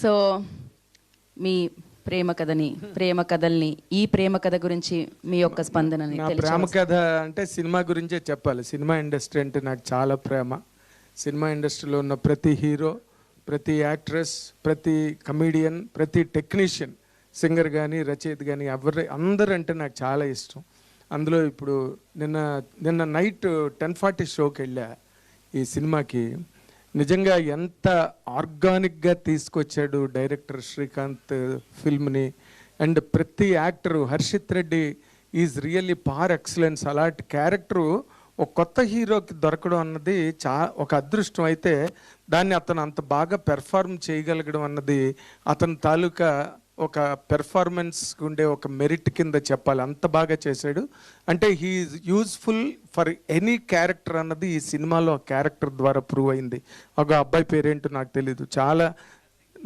So మీ ప్రేమ కథల్ని ఈ ప్రేమ కథ గురించి మీ యొక్క స్పందనని ప్రేమ కథ అంటే సినిమా గురించే చెప్పాలి. సినిమా ఇండస్ట్రీ అంటే నాకు చాలా ప్రేమ. సినిమా ఇండస్ట్రీలో ఉన్న ప్రతి హీరో, ప్రతి యాక్ట్రెస్, ప్రతి కమీడియన్, ప్రతి టెక్నీషియన్, సింగర్ కానీ రచయిత కానీ అందరూ అంటే నాకు చాలా ఇష్టం. అందులో ఇప్పుడు నిన్న నైట్ 10:40 షోకి వెళ్ళా ఈ సినిమాకి. నిజంగా ఎంత ఆర్గానిక్గా తీసుకొచ్చాడు డైరెక్టర్ శ్రీకాంత్ ఫిల్మ్ని. అండ్ ప్రతి actor, Harshith Reddy is really par excellence. అలాంటి క్యారెక్టరు ఒక కొత్త హీరోకి దొరకడం అన్నది ఒక అదృష్టం. అయితే దాన్ని అతను అంత బాగా పెర్ఫార్మ్ చేయగలగడం అన్నది అతని తాలూకా ఒక పెర్ఫార్మెన్స్ ఉండే ఒక మెరిట్ కింద చెప్పాలి. అంత బాగా చేశాడు. అంటే he is useful for any character అన్నది ఈ సినిమాలో క్యారెక్టర్ ద్వారా ప్రూవ్ అయింది. ఒక అబ్బాయి పేరేంటో నాకు తెలీదు, చాలా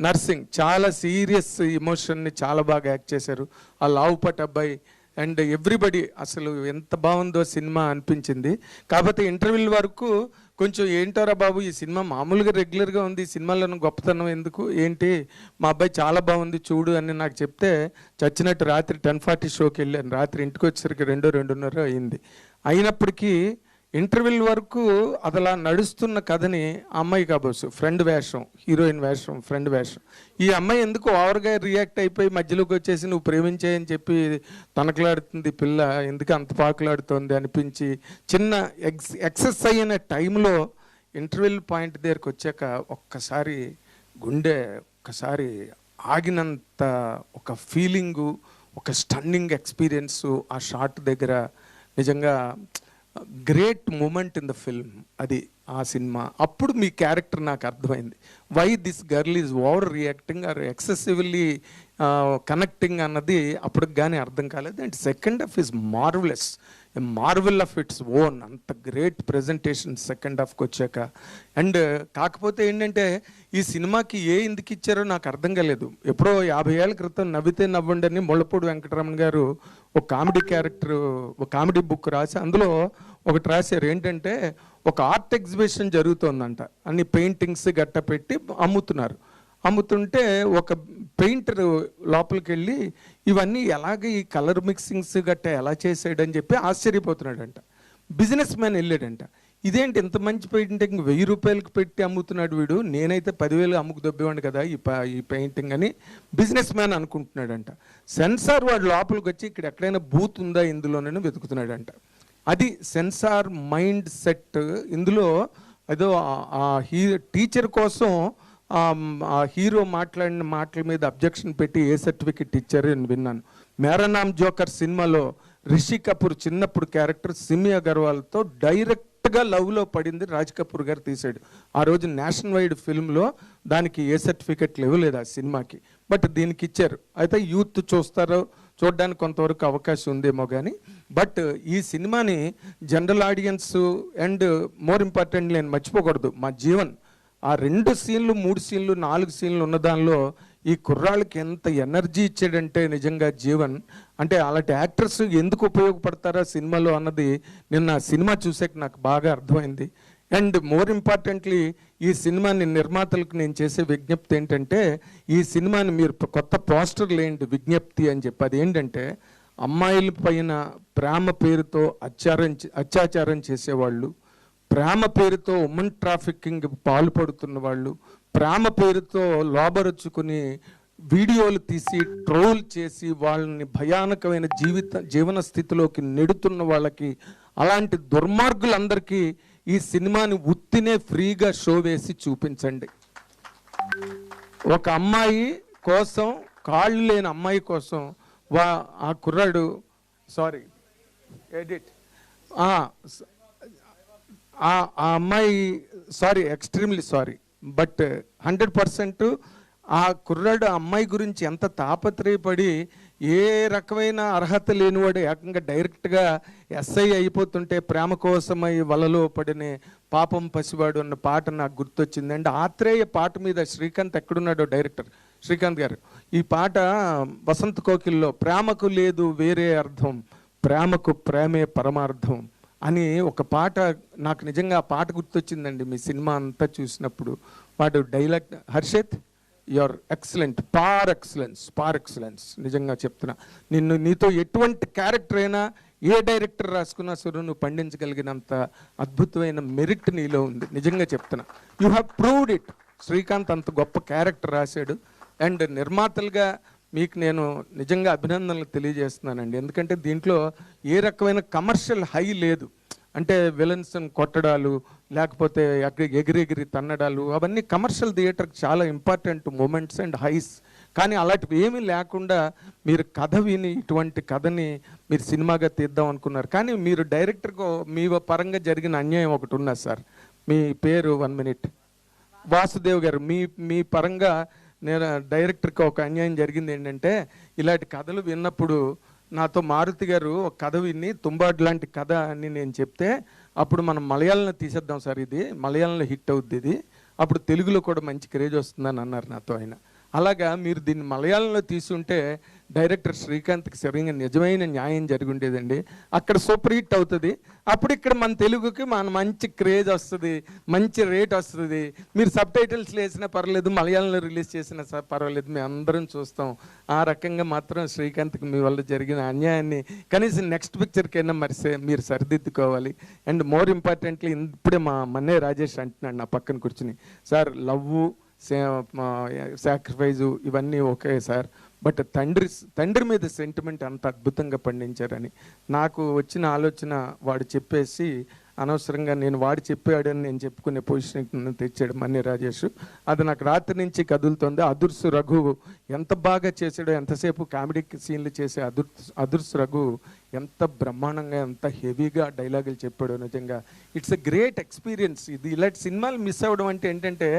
నర్సింగ్, చాలా సీరియస్ ఎమోషన్ని చాలా బాగా యాక్ట్ చేశారు. ఆ లావుపట్ అబ్బాయి అండ్ ఎవ్రీబడి అసలు ఎంత బాగుందో సినిమా అనిపించింది. కాకపోతే ఇంటర్వ్యూల వరకు కొంచెం ఏంటోరా బాబు ఈ సినిమా మామూలుగా రెగ్యులర్గా ఉంది, ఈ సినిమాలో గొప్పతనం ఎందుకు ఏంటి, మా అబ్బాయి చాలా బాగుంది చూడు అని నాకు చెప్తే చచ్చినట్టు రాత్రి 10:40 షోకి వెళ్ళాను. రాత్రి ఇంటికి వచ్చేసరికి 2:30 అయింది. అయినప్పటికీ ఇంటర్వ్యూల వరకు అదలా నడుస్తున్న కథని ఆ అమ్మాయి కాబోసు ఫ్రెండ్ వేషం, హీరోయిన్ వేషం, ఫ్రెండ్ వేషం. ఈ అమ్మాయి ఎందుకు ఓవర్గా రియాక్ట్ అయిపోయి మధ్యలోకి వచ్చేసి నువ్వు ప్రేమించాయని చెప్పి తనకలాడుతుంది పిల్ల, ఎందుకు అంత పాకులాడుతోంది అనిపించి చిన్న ఎక్సెస్ అయిన టైంలో ఇంటర్వ్యూల పాయింట్ దగ్గరికి వచ్చాక ఒక్కసారి గుండె ఒక్కసారి ఆగినంత ఒక ఫీలింగు, ఒక స్టన్నింగ్ ఎక్స్పీరియన్సు ఆ షాట్ దగ్గర. నిజంగా great moment in the film అది ఆ సినిమా. అప్పుడు మీ క్యారెక్టర్ నాకు అర్థమైంది. Why this girl is over reacting or excessively connecting అన్నది అప్పటికి కానీ అర్థం కాలేదు. And second half is marvellous, marvel of its own. అంత గ్రేట్ ప్రెజెంటేషన్ సెకండ్ హాఫ్కి వచ్చాక. అండ్ కాకపోతే ఏంటంటే ఈ సినిమాకి ఎందుకు ఇచ్చారో నాకు అర్థం కాలేదు. ఎప్పుడో 50 ఏళ్ళ క్రితం నవ్వితే నవ్వండి అని ముళ్ళపూడి వెంకటరమణ గారు ఒక కామెడీ క్యారెక్టర్, ఒక కామెడీ బుక్ రాసి అందులో ఒకటి రాశారు. ఏంటంటే ఒక ఆర్ట్ ఎగ్జిబిషన్ జరుగుతోందంట, అన్ని పెయింటింగ్స్ గట్ట పెట్టి అమ్ముతుంటే ఒక పెయింటర్ లోపలికి వెళ్ళి ఇవన్నీ ఎలాగ ఈ కలర్ మిక్సింగ్స్ గట్ట ఎలా చేసాడని చెప్పి ఆశ్చర్యపోతున్నాడంట. బిజినెస్ మ్యాన్ వెళ్ళాడంట, ఇదేంటి ఇంత మంచి పెయింటింగ్ 1000 రూపాయలకి పెట్టి అమ్ముతున్నాడు వీడు, నేనైతే 10,000 అమ్ముకు దొబ్బేవాడు కదా ఈ పెయింటింగ్ అని బిజినెస్ మ్యాన్ అనుకుంటున్నాడంట. సెన్సార్ వాడు లోపలికి వచ్చి ఇక్కడ ఎక్కడైనా బూత్ ఉందా ఇందులోనైనా వెతుకుతున్నాడంట. అది సెన్సార్ మైండ్ సెట్. ఇందులో ఏదో టీచర్ కోసం ఆ హీరో మాట్లాడిన మాటల మీద అబ్జెక్షన్ పెట్టి ఏ సర్టిఫికెట్ ఇచ్చారు అని విన్నాను. మేరా నామ్ జోకర్ సినిమాలో రిషి కపూర్ చిన్నప్పుడు క్యారెక్టర్ సిమి అగర్వాల్తో డైరెక్ట్గా లవ్లో పడింది రాజ్ కపూర్ గారు తీశాడు. ఆ రోజు నేషనల్ వైడ్ ఫిల్మ్లో దానికి ఏ సర్టిఫికెట్లు ఇవ్వలేదు ఆ సినిమాకి, బట్ దీనికి ఇచ్చారు. అయితే యూత్ చూడడానికి కొంతవరకు అవకాశం ఉందేమో కానీ, బట్ ఈ సినిమాని general audience and more importantly నేను మర్చిపోకూడదు మా జీవన్. ఆ 2 సీన్లు 3 సీన్లు 4 సీన్లు ఉన్న దానిలో ఈ కుర్రాళ్ళకి ఎంత ఎనర్జీ ఇచ్చాడంటే నిజంగా జీవన్. అంటే అలాంటి యాక్టర్స్ ఎందుకు ఉపయోగపడతారా సినిమాలో అన్నది నిన్న సినిమా చూసాక నాకు బాగా అర్థమైంది. అండ్ మోర్ ఇంపార్టెంట్లీ ఈ సినిమాని నిర్మాతలకు నేను చేసే విజ్ఞప్తి ఏంటంటే, ఈ సినిమాని మీరు కొత్త పోస్టర్లు ఏంటి విజ్ఞప్తి అని చెప్పి, అది ఏంటంటే అమ్మాయిల పైన ప్రేమ పేరుతో అత్యాచారం చేసేవాళ్ళు, ప్రేమ పేరుతో ఉమెన్ ట్రాఫికింగ్ పాల్పడుతున్న వాళ్ళు, ప్రేమ పేరుతో లోబరుచుకుని వీడియోలు తీసి ట్రోల్ చేసి వాళ్ళని భయానకమైన జీవన స్థితిలోకి నెడుతున్న వాళ్ళకి, అలాంటి దుర్మార్గులందరికీ ఈ సినిమాని ఉత్తినే ఫ్రీగా షో వేసి చూపించండి. ఒక అమ్మాయి కోసం, కాళ్ళు లేని అమ్మాయి కోసం ఆ కుర్రాడు ఆ అమ్మాయి ఎక్స్ట్రీమ్లీ సారీ, బట్ 100% ఆ కుర్రాడు అమ్మాయి గురించి ఎంత తాపత్రయపడి ఏ రకమైన అర్హత లేనివాడు ఏకంగా డైరెక్ట్గా ఎస్ఐ అయిపోతుంటే ప్రేమ కోసమై వలలో పడిన పాపం పసివాడు అన్న పాట నాకు గుర్తొచ్చింది. అండ్ ఆత్రేయ పాట మీద శ్రీకాంత్ ఎక్కడున్నాడో డైరెక్టర్ శ్రీకాంత్ గారు, ఈ పాట వసంత్ కోకిల్లో ప్రేమకు లేదు వేరే అర్థం, ప్రేమకు ప్రేమే పరమార్థం అని ఒక పాట నాకు నిజంగా ఆ పాట గుర్తొచ్చిందండి మీ సినిమా అంతా చూసినప్పుడు. వాడు డైలాగ్ హర్షిత్ యువర్ ఎక్సలెంట్, పార్ ఎక్సలెన్స్. నిజంగా చెప్తున్నా, నీతో ఎటువంటి క్యారెక్టర్ అయినా ఏ డైరెక్టర్ రాసుకున్నా సరే నువ్వు పండించగలిగినంత అద్భుతమైన మెరిట్ నీలో ఉంది. నిజంగా చెప్తున్నా, you have proved it. Srikanth అంత గొప్ప క్యారెక్టర్ రాశాడు. అండ్ నిర్మాతలుగా మీకు నేను నిజంగా అభినందనలు తెలియజేస్తున్నానండి. ఎందుకంటే దీంట్లో ఏ రకమైన కమర్షియల్ హై లేదు. అంటే విలన్స్ కొట్టడాలు, లేకపోతే ఎగిరెగిరి తన్నడాలు, అవన్నీ కమర్షియల్ థియేటర్కి చాలా ఇంపార్టెంట్ మూమెంట్స్ అండ్ హైస్. కానీ అలాంటివి ఏమీ లేకుండా మీరు కథ విని ఇటువంటి కథని మీరు సినిమాగా తీద్దాం అనుకున్నారు. కానీ మీరు డైరెక్టర్కు మీ పరంగా జరిగిన అన్యాయం ఒకటి ఉన్నది సార్. మీ పేరు 1 minute వాసుదేవ్ గారు, మీ పరంగా నేను డైరెక్టర్కి ఒక అన్యాయం జరిగింది. ఏంటంటే ఇలాంటి కథలు విన్నప్పుడు నాతో మారుతి గారు ఒక కథ విని తుంబాడు లాంటి కథ అని నేను చెప్తే, అప్పుడు మనం మలయాళంలో తీసేద్దాం సార్, ఇది మలయాళంలో హిట్ అవుద్ది, ఇది అప్పుడు తెలుగులో కూడా మంచి క్రేజ్ వస్తుందని అన్నారు నాతో ఆయన. అలాగా మీరు దీన్ని మలయాళంలో తీసుంటే డైరెక్టర్ శ్రీకాంత్కి సరిగ్గా నిజమైన న్యాయం జరిగి ఉండేదండి. అక్కడ సూపర్ హిట్ అవుతుంది, అప్పుడు ఇక్కడ మన తెలుగుకి మంచి క్రేజ్ వస్తుంది, మంచి రేట్ వస్తుంది. మీరు సబ్ టైటిల్స్ వేసినా పర్లేదు, మలయాళంలో రిలీజ్ చేసినా పర్వాలేదు, మేము అందరం చూస్తాం. ఆ రకంగా మాత్రం శ్రీకాంత్కి మీ వల్ల జరిగిన అన్యాయాన్ని కనీసం నెక్స్ట్ పిక్చర్కైనా మీరు సరిదిద్దుకోవాలి. అండ్ మోర్ ఇంపార్టెంట్లీ, ఇప్పుడే మా మన్నే రాజేష్ అంటున్నాడు నా పక్కన కూర్చుని, సార్ లవ్వు సాక్రిఫైజు ఇవన్నీ ఓకే సార్, బట్ తండ్రి మీద సెంటిమెంట్ అంత అద్భుతంగా పండించారని నాకు వచ్చిన ఆలోచన. వాడు చెప్పేసి అనవసరంగా వాడు చెప్పాడని నేను చెప్పుకునే పొజిషన్ తెచ్చాడు మన్నే రాజేష్. అది నాకు రాత్రి నుంచి కదులుతుంది. అదుర్సు రఘు ఎంత బాగా చేశాడో, ఎంతసేపు కామెడీ సీన్లు చేసే అదుర్సు రఘు ఎంత బ్రహ్మాండంగా, ఎంత హెవీగా డైలాగులు చెప్పాడో. నిజంగా ఇట్స్ ఎ గ్రేట్ ఎక్స్పీరియన్స్. ఇది ఇలాంటి సినిమాలు మిస్ అవ్వడం అంటే ఏంటంటే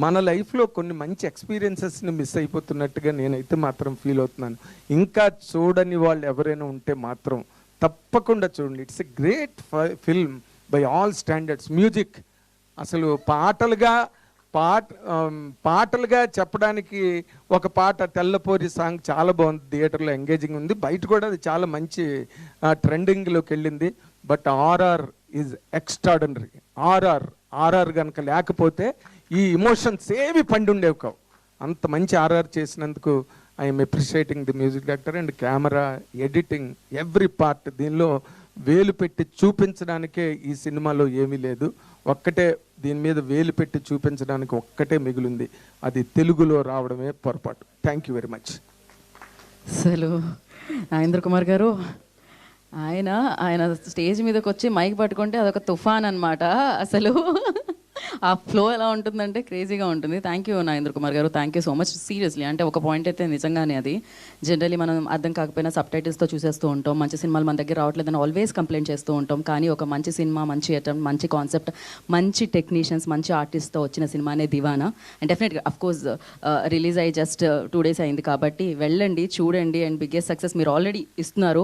మన లైఫ్లో కొన్ని మంచి ఎక్స్పీరియన్సెస్ని మిస్ అయిపోతున్నట్టుగా నేనైతే మాత్రం ఫీల్ అవుతున్నాను. ఇంకా చూడని వాళ్ళు ఎవరైనా ఉంటే మాత్రం తప్పకుండా చూడండి. It's a great film by all standards. Music అసలు పాటలుగా చెప్పడానికి ఒక పాట తెల్లపోరి సాంగ్ చాలా బాగుంది, థియేటర్లో ఎంగేజింగ్ ఉంది, బయట కూడా అది చాలా మంచి ట్రెండింగ్లోకి వెళ్ళింది. But RR is extraordinary. RR కనుక లేకపోతే ఈ ఇమోషన్స్ ఏవి పండుండేవి కావు. అంత మంచి ఆర్ఆర్ చేసినందుకు I'm appreciating the music director. And camera, editing, every part దీనిలో వేలు పెట్టి చూపించడానికే ఈ సినిమాలో ఏమీ లేదు. ఒక్కటే దీని మీద వేలు పెట్టి చూపించడానికి ఒక్కటే మిగిలింది, అది తెలుగులో రావడమే పొరపాటు. Thank you very much. అసలు నాగేంద్ర కుమార్ గారు, ఆయన స్టేజ్ మీదకి వచ్చి మైక్ పట్టుకుంటే అదొక తుఫాన్ అనమాట. అసలు ఆ ఫ్లో ఎలా ఉంటుందంటే క్రేజీగా ఉంటుంది. థ్యాంక్ యూ నాగేంద్ర కుమార్ గారు, thank you so much. Seriously, అంటే ఒక పాయింట్ అయితే నిజంగానే అది జనరలీ మనం అర్థం కాకపోయినా సబ్ టైటిల్స్తో చూసేస్తూ ఉంటాం. మంచి సినిమాలు మన దగ్గర రావట్లేదని ఆల్వేస్ కంప్లైంట్ చేస్తూ ఉంటాం. కానీ ఒక మంచి సినిమా, మంచి అటెంప్ట్, మంచి కాన్సెప్ట్, మంచి టెక్నీషియన్స్, మంచి ఆర్టిస్ట్తో వచ్చిన సినిమానే దివానా. అండ్ డెఫినెట్గా అఫ్కోర్స్ రిలీజ్ అయ్యి జస్ట్ 2 days అయింది కాబట్టి వెళ్ళండి, చూడండి. అండ్ బిగ్గెస్ట్ సక్సెస్ మీరు ఆల్రెడీ ఇస్తున్నారు.